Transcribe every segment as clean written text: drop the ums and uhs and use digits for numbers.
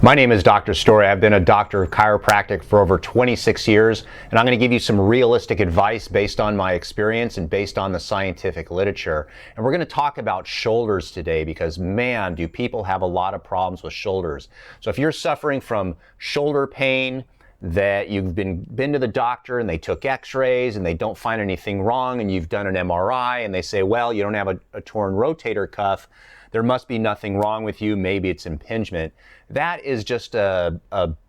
My name is Dr. Story. I've been a doctor of chiropractic for over 26 years, and I'm going to give you some realistic advice based on my experience and based on the scientific literature. And we're going to talk about shoulders today because, man, do people have a lot of problems with shoulders. So if you're suffering from shoulder pain, that you've been to the doctor and they took x-rays and they don't find anything wrong, and you've done an MRI and they say, well, you don't have a torn rotator cuff, there must be nothing wrong with you, maybe it's impingement. That is just a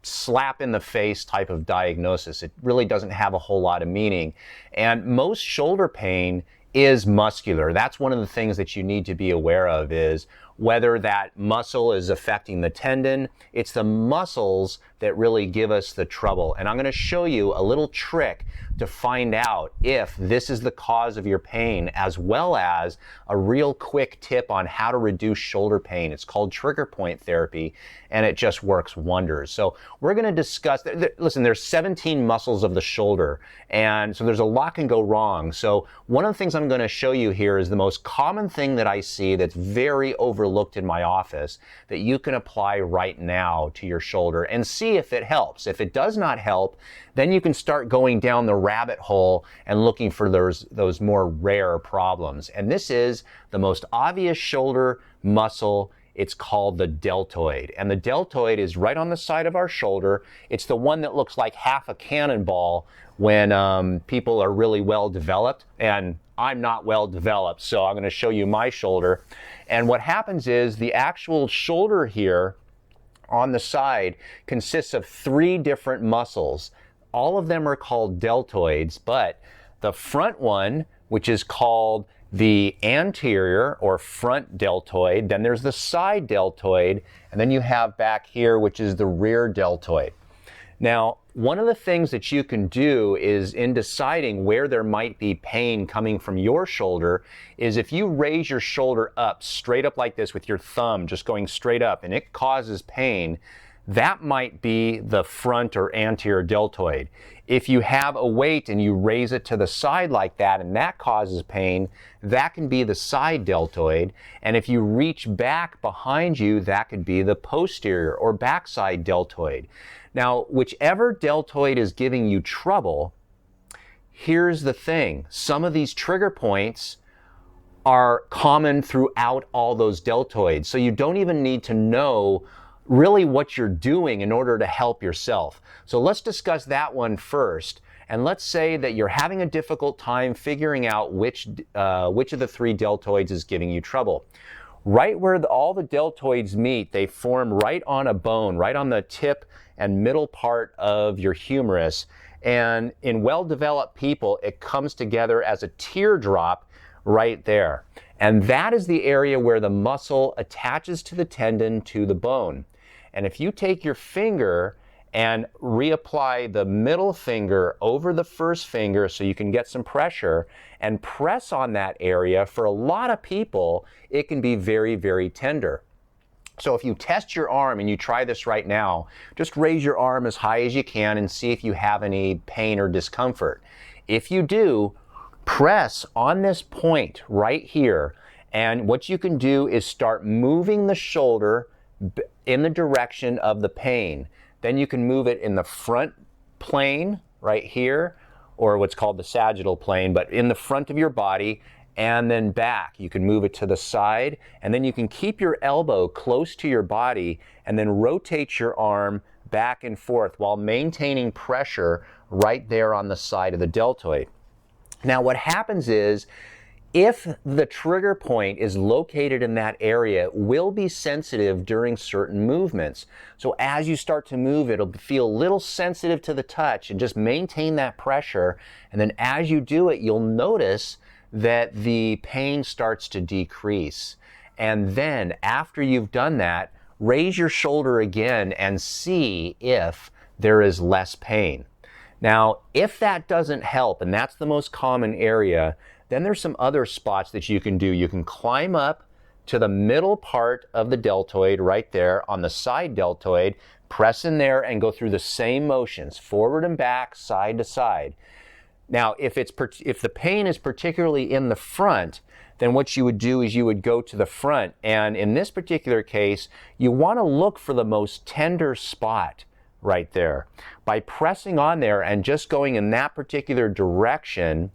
slap in the face type of diagnosis. It really doesn't have a whole lot of meaning. And most shoulder pain is muscular. That's one of the things that you need to be aware of, is whether that muscle is affecting the tendon. It's the muscles that really give us the trouble. And I'm going to show you a little trick to find out if this is the cause of your pain, as well as a real quick tip on how to reduce shoulder pain. It's called trigger point therapy, and it just works wonders. So we're going to discuss, listen, there's 17 muscles of the shoulder, and so there's a lot can go wrong. So one of the things I'm going to show you here is the most common thing that I see that's very overlooked in my office that you can apply right now to your shoulder and see if it helps. If it does not help, then you can start going down the rabbit hole and looking for those more rare problems. And this is the most obvious shoulder muscle. It's called the deltoid. And the deltoid is right on the side of our shoulder. It's the one that looks like half a cannonball when people are really well developed. And I'm not well developed, so I'm going to show you my shoulder. And what happens is the actual shoulder here on the side consists of 3 different muscles. All of them are called deltoids, but the front one, which is called the anterior or front deltoid, then there's the side deltoid, and then you have back here, which is the rear deltoid. Now, one of the things that you can do is, in deciding where there might be pain coming from your shoulder, is if you raise your shoulder up, straight up like this with your thumb just going straight up, and it causes pain, that might be the front or anterior deltoid. If you have a weight and you raise it to the side like that and that causes pain, that can be the side deltoid. And if you reach back behind you, that could be the posterior or backside deltoid. Now, whichever deltoid is giving you trouble, here's the thing. Some of these trigger points are common throughout all those deltoids. So you don't even need to know really what you're doing in order to help yourself. So let's discuss that one first. And let's say that you're having a difficult time figuring out which of the 3 deltoids is giving you trouble. Right where all the deltoids meet, they form right on a bone, right on the tip and middle part of your humerus. And in well-developed people, it comes together as a teardrop right there. And that is the area where the muscle attaches to the tendon to the bone. And if you take your finger and reapply the middle finger over the first finger so you can get some pressure and press on that area, for a lot of people, it can be very, very tender. So if you test your arm, and you try this right now, just raise your arm as high as you can and see if you have any pain or discomfort. If you do, press on this point right here, and what you can do is start moving the shoulder in the direction of the pain. Then you can move it in the front plane right here, or what's called the sagittal plane, but in the front of your body, and then back. You can move it to the side, and then you can keep your elbow close to your body and then rotate your arm back and forth while maintaining pressure right there on the side of the deltoid. Now what happens is, if the trigger point is located in that area, it will be sensitive during certain movements. So as you start to move, it'll feel a little sensitive to the touch, and just maintain that pressure. And then as you do it, you'll notice that the pain starts to decrease. And then after you've done that, raise your shoulder again and see if there is less pain. Now, if that doesn't help, and that's the most common area, then there's some other spots that you can do. You can climb up to the middle part of the deltoid right there on the side deltoid, press in there and go through the same motions, forward and back, side to side. Now, if the pain is particularly in the front, then what you would do is you would go to the front. And in this particular case, you want to look for the most tender spot right there. By pressing on there and just going in that particular direction,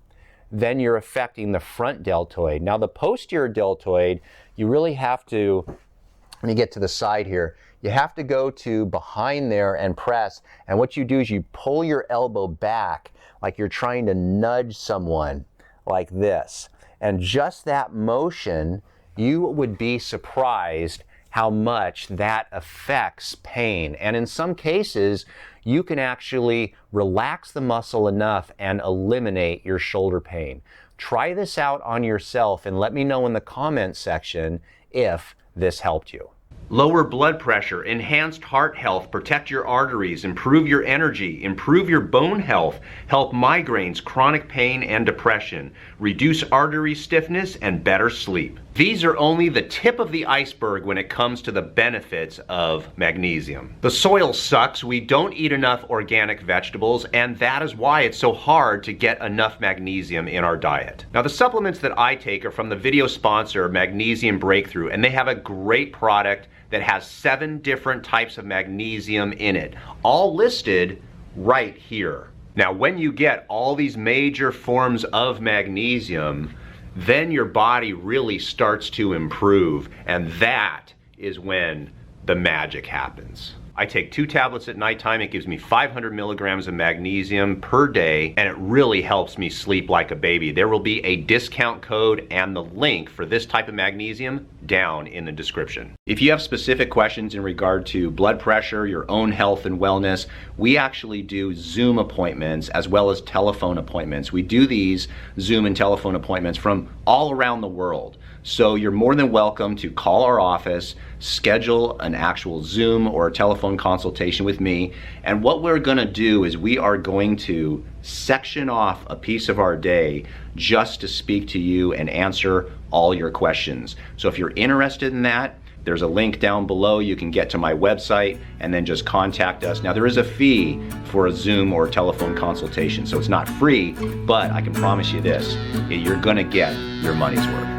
then you're affecting the front deltoid. Now the posterior deltoid, you really have to, let me get to the side here, you have to go to behind there and press, and what you do is you pull your elbow back like you're trying to nudge someone like this. And just that motion, you would be surprised how much that affects pain. And in some cases, you can actually relax the muscle enough and eliminate your shoulder pain. Try this out on yourself and let me know in the comment section if this helped you. Lower blood pressure, enhanced heart health, protect your arteries, improve your energy, improve your bone health, help migraines, chronic pain, and depression, reduce artery stiffness, and better sleep. These are only the tip of the iceberg when it comes to the benefits of magnesium. The soil sucks, we don't eat enough organic vegetables, and that is why it's so hard to get enough magnesium in our diet. Now the supplements that I take are from the video sponsor Magnesium Breakthrough, and they have a great product that has 7 different types of magnesium in it, all listed right here. Now when you get all these major forms of magnesium, then your body really starts to improve, and that is when the magic happens. I take 2 tablets at nighttime. It gives me 500 milligrams of magnesium per day, and it really helps me sleep like a baby. There will be a discount code and the link for this type of magnesium down in the description. If you have specific questions in regard to blood pressure, your own health and wellness, we actually do Zoom appointments as well as telephone appointments. We do these Zoom and telephone appointments from all around the world. So you're more than welcome to call our office, schedule an actual Zoom or a telephone consultation with me, and what we're gonna do is we are going to section off a piece of our day just to speak to you and answer all your questions. So if you're interested in that, there's a link down below. You can get to my website and then just contact us. Now there is a fee for a Zoom or telephone consultation, so it's not free, but I can promise you this, you're gonna get your money's worth.